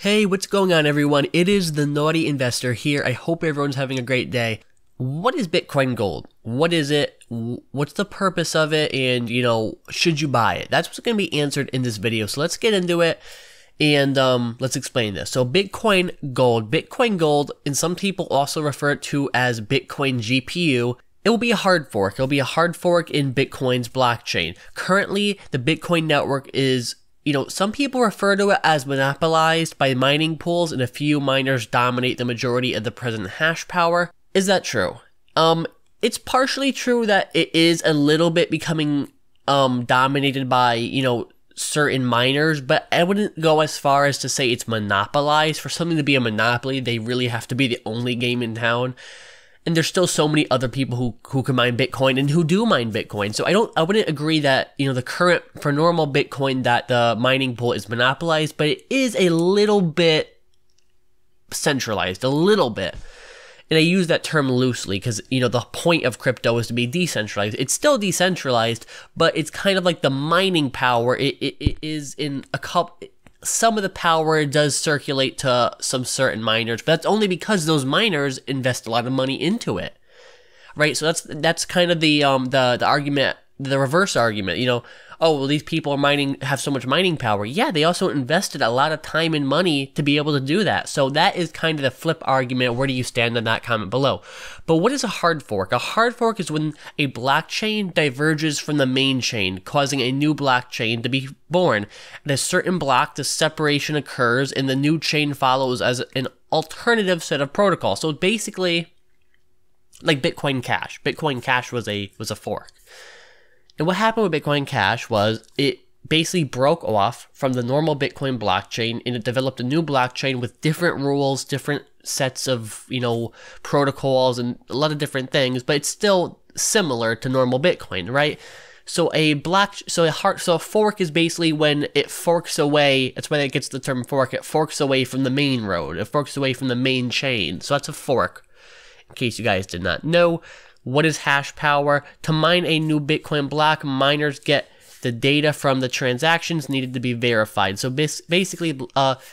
Hey, what's going on, everyone? It is the Naughty Investor here. I hope everyone's having a great day. What is Bitcoin Gold? What is it? What's the purpose of it? And, should you buy it? That's what's going to be answered in this video. So let's get into it and let's explain this. So Bitcoin Gold, and some people also refer it to as Bitcoin GPU. It will be a hard fork. It'll be a hard fork in Bitcoin's blockchain. Currently, the Bitcoin network is some people refer to it as monopolized by mining pools, and a few miners dominate the majority of the present hash power. Is that true? It's partially true that it is a little bit becoming dominated by, certain miners, but I wouldn't go as far as to say it's monopolized. For something to be a monopoly, they really have to be the only game in town. And there's still so many other people who can mine Bitcoin and who do mine Bitcoin. So I wouldn't agree that, the current, for normal Bitcoin, that the mining pool is monopolized, but it is a little bit centralized, a little bit. And I use that term loosely because, the point of crypto is to be decentralized. It's still decentralized, but it's kind of like the mining power. It is in a couple. Some of the power does circulate to some certain miners, but that's only because those miners invest a lot of money into it, right? So that's kind of the argument, the reverse argument. Oh, well, these people have so much mining power. Yeah, they also invested a lot of time and money to be able to do that. So that is kind of the flip argument. Where do you stand on that? Comment below. But what is a hard fork? A hard fork is when a blockchain diverges from the main chain, causing a new blockchain to be born. At a certain block, the separation occurs and the new chain follows as an alternative set of protocols. So basically, like Bitcoin Cash. Bitcoin Cash was a fork. And what happened with Bitcoin Cash was it basically broke off from the normal Bitcoin blockchain, and it developed a new blockchain with different rules, different sets of, protocols and a lot of different things, but it's still similar to normal Bitcoin, right? So a fork is basically when it forks away. That's why it gets the term fork. It forks away from the main road. It forks away from the main chain. So that's a fork, in case you guys did not know. What is hash power? To mine a new Bitcoin block, miners get the data from the transactions needed to be verified. So basically,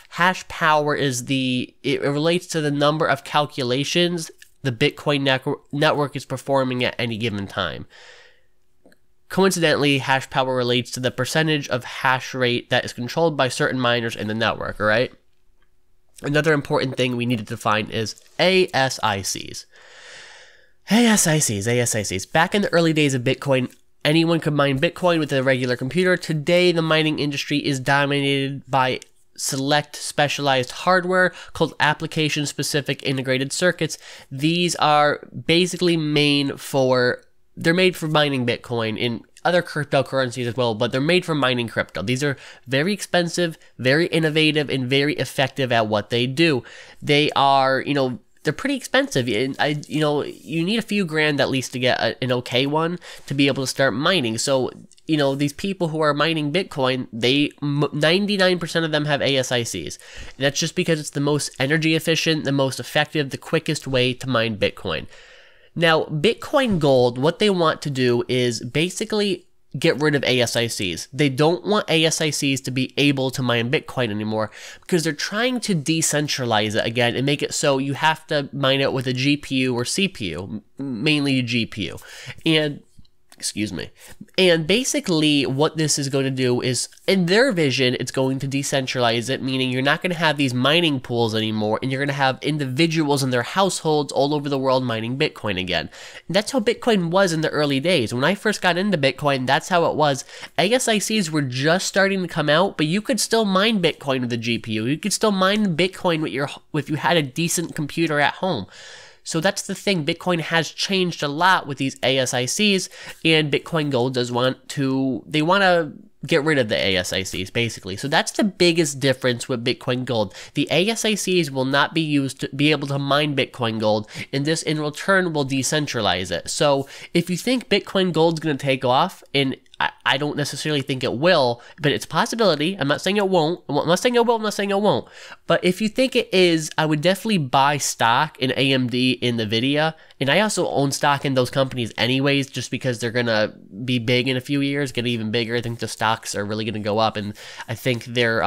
hash power is it relates to the number of calculations the Bitcoin network is performing at any given time. Coincidentally, hash power relates to the percentage of hash rate that is controlled by certain miners in the network, all right? Another important thing we need to define is ASICs. ASICs. Back in the early days of Bitcoin, anyone could mine Bitcoin with a regular computer. Today, the mining industry is dominated by select specialized hardware called application-specific integrated circuits. These are basically made for mining Bitcoin in other cryptocurrencies as well, but they're made for mining crypto. These are very expensive, very innovative, and very effective at what they do. They are, they're pretty expensive. You need a few grand at least to get an okay one to be able to start mining. So, these people who are mining Bitcoin, 99% of them have ASICs. And that's just because it's the most energy efficient, the most effective, the quickest way to mine Bitcoin. Now, Bitcoin Gold, what they want to do is basically get rid of ASICs. They don't want ASICs to be able to mine Bitcoin anymore because they're trying to decentralize it again and make it so you have to mine it with a GPU or CPU, mainly a GPU. And basically what this is going to do is, in their vision, it's going to decentralize it, meaning you're not going to have these mining pools anymore, and you're going to have individuals in their households all over the world mining Bitcoin again. And that's how Bitcoin was in the early days. When I first got into Bitcoin, that's how it was. ASICs were just starting to come out, but you could still mine Bitcoin with a GPU. You could still mine Bitcoin if you had a decent computer at home. So that's the thing. Bitcoin has changed a lot with these ASICs, and Bitcoin Gold want to get rid of the ASICs, basically. So that's the biggest difference with Bitcoin Gold. The ASICs will not be used to be able to mine Bitcoin Gold, and this in return will decentralize it. So if you think Bitcoin Gold's going to take off, and I don't necessarily think it will, but it's a possibility. I'm not saying it won't. I'm not saying it will. I'm not saying it won't. But if you think it is, I would definitely buy stock in AMD, in NVIDIA. And I also own stock in those companies anyways, just because they're going to be big in a few years, get even bigger. I think the stocks are really going to go up. And I think they're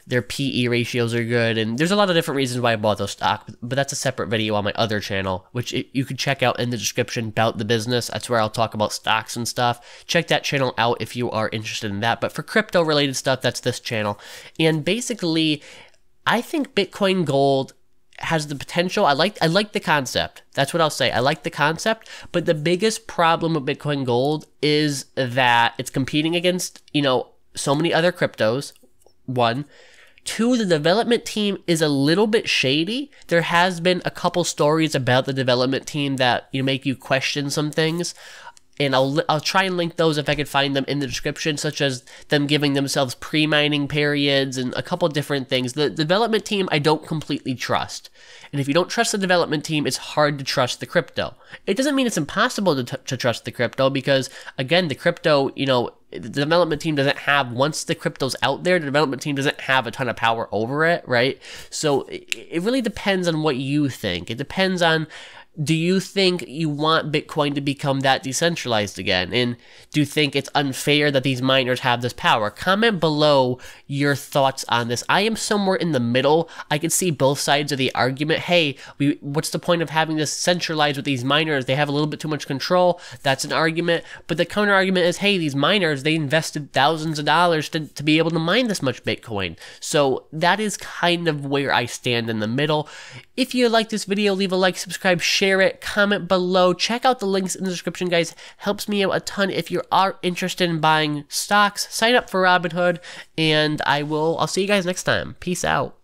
their PE ratios are good, and there's a lot of different reasons why I bought those stocks, but that's a separate video on my other channel, which you can check out in the description about the business. That's where I'll talk about stocks and stuff. Check that channel out if you are interested in that. But for crypto related stuff, that's this channel. And basically, I think Bitcoin Gold has the potential. I like the concept. That's what I'll say. I like the concept, but the biggest problem with Bitcoin Gold is that it's competing against, so many other cryptos. One. Two, the development team is a little bit shady. There has been a couple stories about the development team that make you question some things. And I'll try and link those if I could find them in the description, such as them giving themselves pre-mining periods and a couple different things. The development team I don't completely trust. And if you don't trust the development team, it's hard to trust the crypto. It doesn't mean it's impossible to trust the crypto because, again, the crypto, the development team doesn't have, once the crypto's out there, the development team doesn't have a ton of power over it, right? So it really depends on what you think. It depends on, do you think you want Bitcoin to become that decentralized again? And do you think it's unfair that these miners have this power? Comment below your thoughts on this. I am somewhere in the middle. I can see both sides of the argument. Hey, what's the point of having this centralized with these miners? They have a little bit too much control. That's an argument. But the counter argument is, hey, these miners, they invested thousands of dollars to be able to mine this much Bitcoin. So that is kind of where I stand in the middle. If you like this video, leave a like, subscribe, share it, comment below. Check out the links in the description, guys. Helps me out a ton. If you are interested in buying stocks, sign up for Robinhood, and I'll see you guys next time. Peace out.